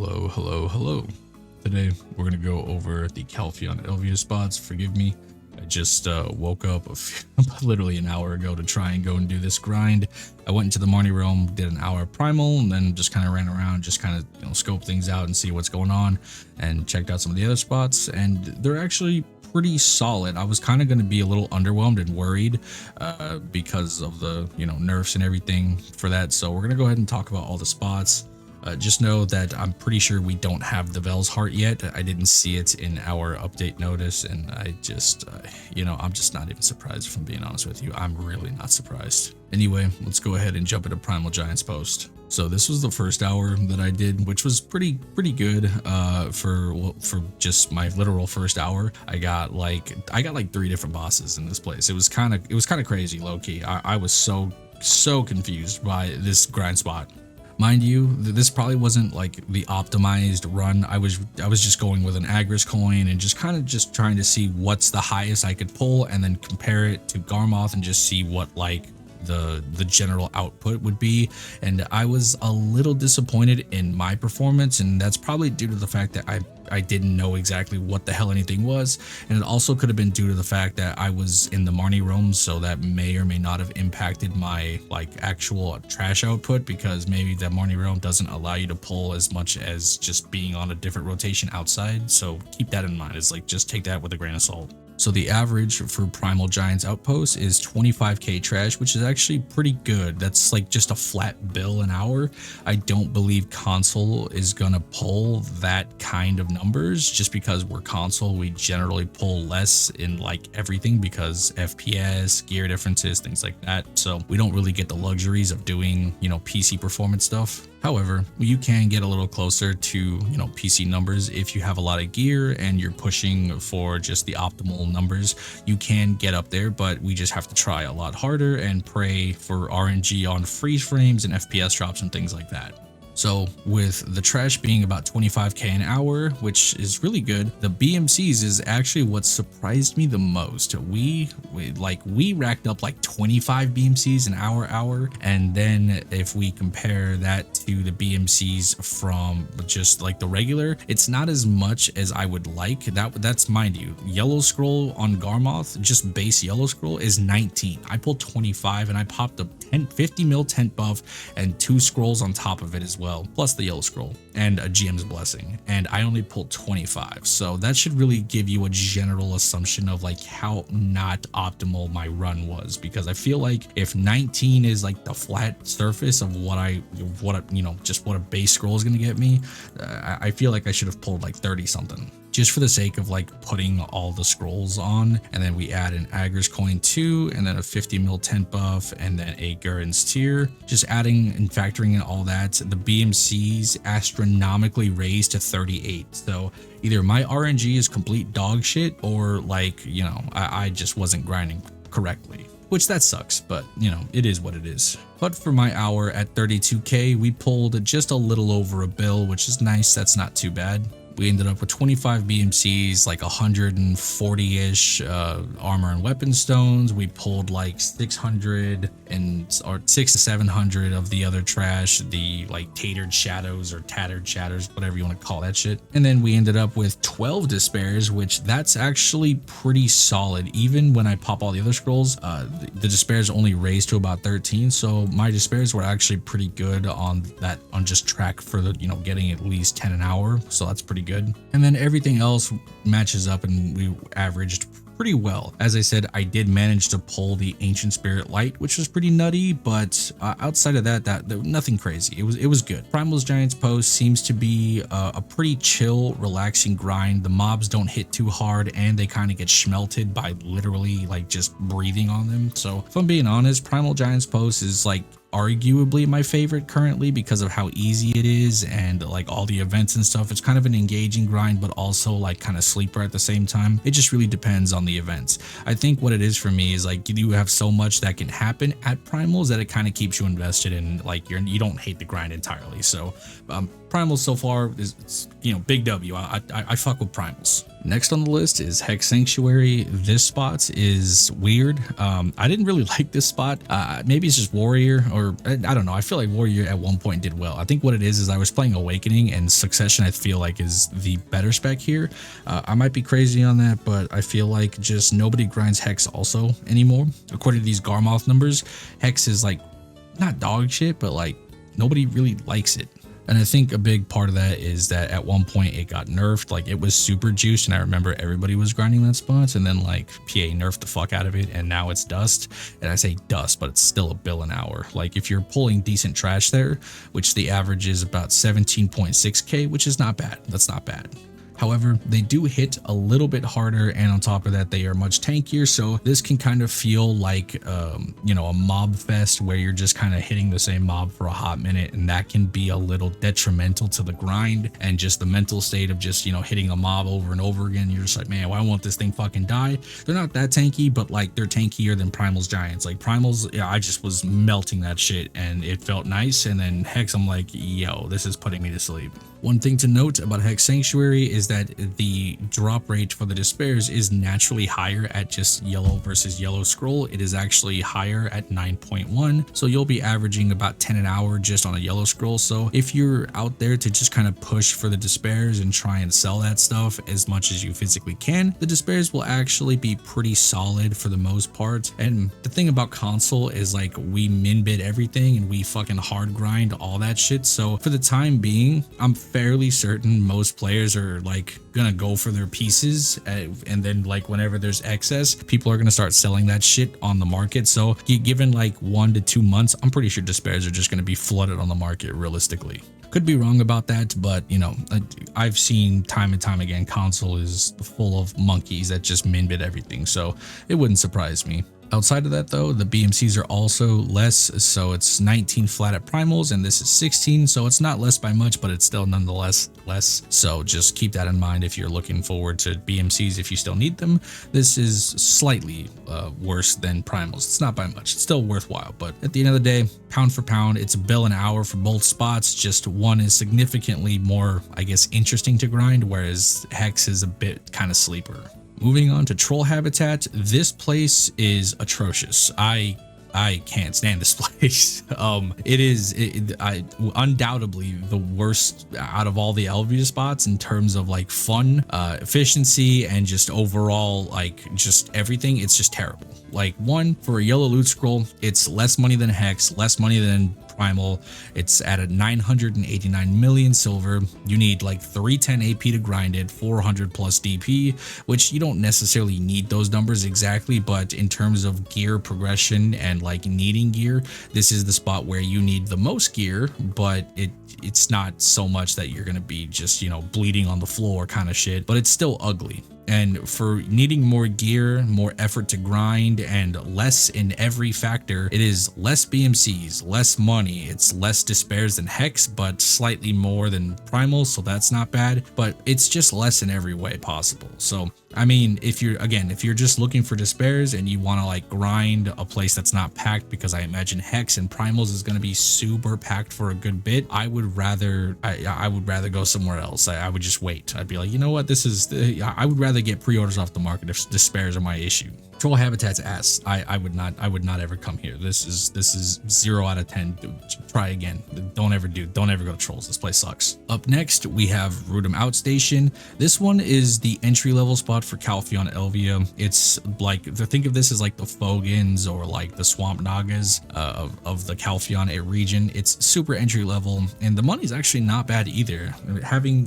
Hello. Today we're gonna go over the Calpheon Elvia spots. Forgive me, I just woke up literally an hour ago to try and go and do this grind. I went into the Marnie realm, did an hour of Primal, and then just kind of ran around, just kind of scope things out and see what's going on, and checked out some of the other spots, and they're actually pretty solid. I was kind of going to be a little underwhelmed and worried because of the nerfs and everything for that. So we're gonna go ahead and talk about all the spots. Just know that I'm pretty sure we don't have the Vel's Heart yet. I didn't see it in our update notice, and I just, I'm just not even surprised, if I'm being honest with you. I'm really not surprised. Anyway, let's go ahead and jump into Primal Giant's post. So this was the first hour that I did, which was pretty good for just my literal first hour. I got like 3 different bosses in this place. It was kind of crazy, low key. I was so confused by this grind spot. Mind you, this probably wasn't like the optimized run. I was just going with an Agris coin and just trying to see what's the highest I could pull, and then compare it to Garmoth and just see what like the general output would be. And I was a little disappointed in my performance, and that's probably due to the fact that I didn't know exactly what the hell anything was, and it also could have been due to the fact that I was in the Marnie realm, so that may or may not have impacted my like actual trash output, because maybe the Marnie realm doesn't allow you to pull as much as just being on a different rotation outside. So keep that in mind. It's like, just take that with a grain of salt. So the average for Primal Giant's Outpost is 25k trash, which is actually pretty good. That's like just a flat bill an hour. I don't believe console is gonna pull that kind of numbers, just because we're console. We generally pull less in like everything because FPS, gear differences, things like that. So we don't really get the luxuries of doing, PC performance stuff. However, you can get a little closer to, PC numbers if you have a lot of gear and you're pushing for just the optimal numbers. You can get up there, but we just have to try a lot harder and pray for RNG on freeze frames and FPS drops and things like that. So with the trash being about 25k an hour, which is really good, the BMCs is actually what surprised me the most. We racked up like 25 BMCs an hour, and then if we compare that to the BMCs from just like the regular, it's not as much as I would like. That's, mind you, yellow scroll on Garmoth, just base yellow scroll, is 19. I pulled 25 and I popped a 50 mil tent buff and 2 scrolls on top of it as well, plus the yellow scroll and a GM's blessing, and I only pulled 25. So that should really give you a general assumption of like how not optimal my run was, because I feel like if 19 is like the flat surface of what a base scroll is going to get me, I feel like I should have pulled like 30 something, just for the sake of like putting all the scrolls on. And then we add an Agris coin too, and then a 50 mil tent buff, and then a Gurren's Tear. Just adding and factoring in all that, the BMCs astronomically raised to 38. So either my RNG is complete dog shit, or like, I just wasn't grinding correctly, which that sucks, but it is what it is. But for my hour at 32k, we pulled just a little over a bill, which is nice. That's not too bad. We ended up with 25 BMCs, like 140-ish armor and weapon stones. We pulled like 600 or 600 to 700 of the other trash, the like tattered shadows or tattered shatters, whatever you want to call that shit. And then we ended up with 12 despairs, which that's actually pretty solid. Even when I pop all the other scrolls, the despairs only raised to about 13. So my despairs were actually pretty good on just track for the getting at least 10 an hour. So that's pretty good. And then everything else matches up, and we averaged pretty well. As I said, I did manage to pull the Ancient Spirit Light, which was pretty nutty, but outside of that, nothing crazy. It was good. Primal Giant's post seems to be a pretty chill, relaxing grind. The mobs don't hit too hard, and they kind of get schmelted by literally like just breathing on them. So if I'm being honest, Primal Giant's post is like arguably my favorite currently, because of how easy it is and like all the events and stuff. It's kind of an engaging grind, but also like kind of sleeper at the same time. It just really depends on the events. I think what it is for me is like, you have so much that can happen at Primals that it kind of keeps you invested in, like you don't hate the grind entirely. So Primals so far is big W. I fuck with Primals. Next on the list is Hex Sanctuary. This spot is weird. I didn't really like this spot. Maybe it's just Warrior, or I don't know. I feel like Warrior at one point did well. I think what it is I was playing Awakening, and Succession I feel like is the better spec here. I might be crazy on that, but I feel like just nobody grinds Hex also anymore. According to these Garmoth numbers, Hex is like not dog shit, but like nobody really likes it. And I think a big part of that is that at one point it got nerfed. Like it was super juiced, and I remember everybody was grinding that spot, and then like PA nerfed the fuck out of it, and now it's dust. And I say dust, but it's still a bill an hour. Like if you're pulling decent trash there, which the average is about 17.6k, which is not bad. That's not bad. However, they do hit a little bit harder, and on top of that, they are much tankier. So this can kind of feel like, you know, a mob fest where you're just kind of hitting the same mob for a hot minute, and that can be a little detrimental to the grind and just the mental state of just, you know, hitting a mob over and over again. You're just like, man, why won't this thing fucking die? They're not that tanky, but like they're tankier than Primal's Giants. Like Primal's, yeah, I just was melting that shit and it felt nice. And then Hex, I'm like, yo, this is putting me to sleep. One thing to note about Hex Sanctuary is that the drop rate for the despairs is naturally higher at just yellow versus yellow scroll. It is actually higher at 9.1, so you'll be averaging about 10 an hour just on a yellow scroll. So if you're out there to just kind of push for the despairs and try and sell that stuff as much as you physically can, the despairs will actually be pretty solid for the most part. And the thing about console is like we min bid everything and we fucking hard grind all that shit. So for the time being, I'm fairly certain most players are like gonna go for their pieces, and then like whenever there's excess, people are gonna start selling that shit on the market. So given like 1 to 2 months, I'm pretty sure despairs are just gonna be flooded on the market realistically. Could be wrong about that, but you know, I've seen time and time again console is full of monkeys that just min bid everything, so it wouldn't surprise me. Outside of that though, the BMCs are also less, so it's 19 flat at primals and this is 16, so it's not less by much, but it's still nonetheless less. So just keep that in mind if you're looking forward to BMCs if you still need them. This is slightly worse than primals. It's not by much, it's still worthwhile, but at the end of the day, pound for pound, it's a bill an hour for both spots. Just one is significantly more, I guess, interesting to grind, whereas Hex is a bit kind of sleeper. Moving on to Troll Habitat, this is atrocious. I can't stand this place. It is undoubtedly the worst out of all the Elvia spots in terms of like fun, efficiency, and just overall like just everything. It's just terrible. Like one, for a yellow loot scroll, it's less money than Hex, less money than Primal. It's at a 989 million silver. You need like 310 AP to grind it, 400 plus DP, which you don't necessarily need those numbers exactly, but in terms of gear progression and like needing gear, this is the spot where you need the most gear, but it's not so much that you're gonna be just, you know, bleeding on the floor kind of shit, but it's still ugly. And for needing more gear, more effort to grind, and less in every factor, it is less BMCs, less money. It's less despairs than Hex, but slightly more than Primal, so that's not bad. But it's just less in every way possible. So, I mean, if you're just looking for despairs and you want to like grind a place that's not packed, because I imagine Hex and Primals is going to be super packed for a good bit, I would rather go somewhere else. I would just wait. I'd be like, you know what, I would rather get pre-orders off the market if despairs are my issue. Troll Habitat's ass. I would not ever come here. This is 0 out of 10. Dude, try again. Don't ever go to Trolls. This place sucks. Up next, we have Rudum Outstation. This one is the entry level spot for Calpheon Elvia. It's like, think of this as like the Fogans or like the Swamp Nagas of the Calpheon region. It's super entry level, and the money's actually not bad either.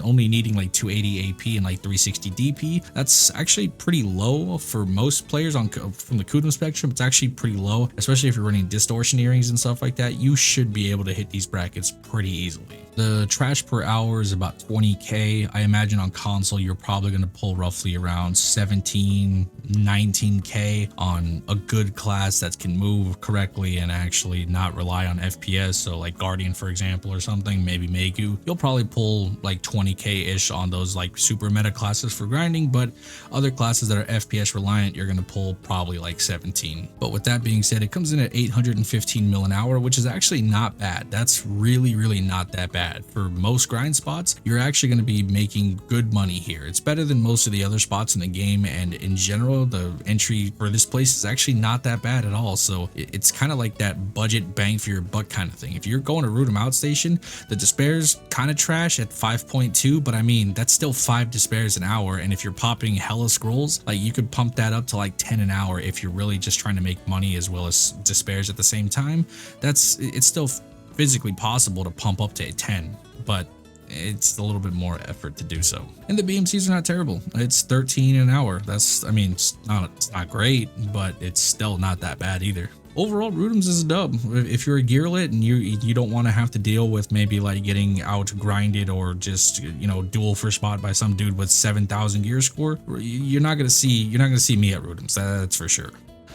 Only needing like 280 AP and like 360 DP, that's actually pretty low for most players from the Kudum spectrum. It's actually pretty low, especially if you're running distortion earrings and stuff like that. You should be able to hit these brackets pretty easily. The trash per hour is about 20k. I imagine on console you're probably going to pull roughly around 17, 19k on a good class that can move correctly and actually not rely on FPS. So like Guardian, for example, or something, maybe Megu. You'll probably pull like 20k ish on those like super meta classes for grinding, but other classes that are FPS reliant, you're going to pull normal probably like 17. But with that being said, it comes in at 815 mil an hour, which is actually not bad. That's really not that bad. For most grind spots, you're actually going to be making good money here. It's better than most of the other spots in the game, and in general, the entry for this place is actually not that bad at all. So it's kind of like that budget bang for your buck kind of thing. If you're going to root 'em out station, the despairs kind of trash at 5.2, but I mean, that's still 5 despairs an hour. And if you're popping hella scrolls, like you could pump that up to like 10 an hour if you're really just trying to make money as well as despairs at the same time. It's still physically possible to pump up to a 10, but it's a little bit more effort to do so. And the BMCs are not terrible. It's 13 an hour. I mean, it's not great, but it's still not that bad either. Overall, Root'ems is a dub. If you're a gearlet and you don't want to have to deal with maybe like getting out grinded or just, you know, duel for spot by some dude with 7,000 gear score, you're not gonna see me at Root'ems. That's for sure.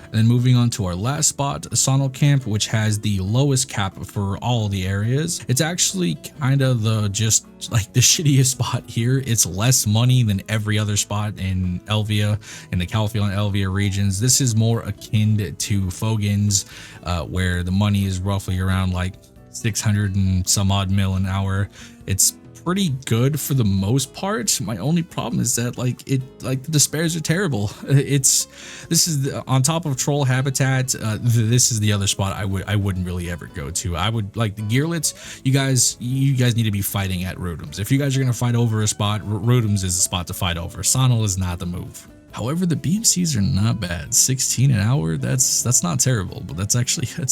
And then moving on to our last spot, Sonal Camp, which has the lowest cap for all the areas. It's actually kind of just like the shittiest spot here. It's less money than every other spot in Elvia, in the Calpheon Elvia regions. This is more akin to Fogan's, where the money is roughly around like 600 and some odd mil an hour. It's pretty good for the most part. My only problem is that the despairs are terrible. This is on top of troll habitat. This is the other spot I wouldn't really ever go to. I would like the gearlets. You guys need to be fighting at Root'ems. If you guys are gonna fight over a spot, Root'ems is the spot to fight over. Sonal is not the move. However, the BMCs are not bad. 16 an hour, that's not terrible, but that's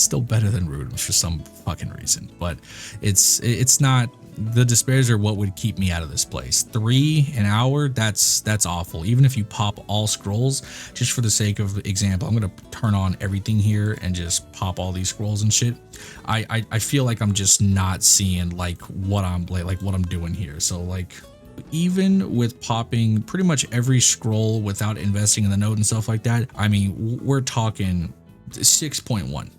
still better than Root'ems for some fucking reason. But it's not. The despairs are what would keep me out of this place. 3 an hour, that's awful. Even if you pop all scrolls, just for the sake of example, I'm gonna turn on everything here and just pop all these scrolls and shit. I feel like I'm just not seeing like what I'm doing here. So like, even with popping pretty much every scroll without investing in the node and stuff like that, I mean, we're talking 6.1.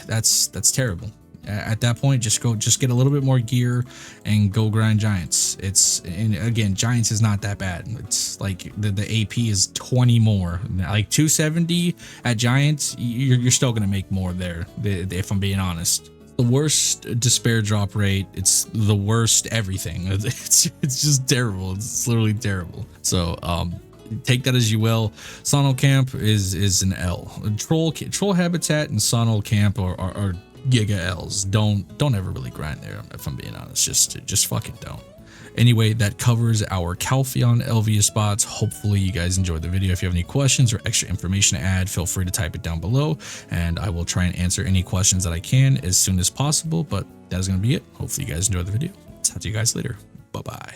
That's terrible. At that point, just get a little bit more gear and go grind giants. And again, giants is not that bad. It's like the AP is 20 more, like 270 at giants. You're still gonna make more there, if I'm being honest. The worst despair drop rate. It's the worst everything. It's just terrible. It's literally terrible. So take that as you will. Sonal Camp is an L. Troll habitat and Sonal Camp are Giga L's. Don't ever really grind there, if I'm being honest. Just fucking don't. Anyway, that covers our Calpheon Elvia spots. Hopefully you guys enjoyed the video. If you have any questions or extra information to add, feel free to type it down below, and I will try and answer any questions that I can as soon as possible. But that is going to be it. Hopefully you guys enjoyed the video. Talk to you guys later. Bye bye.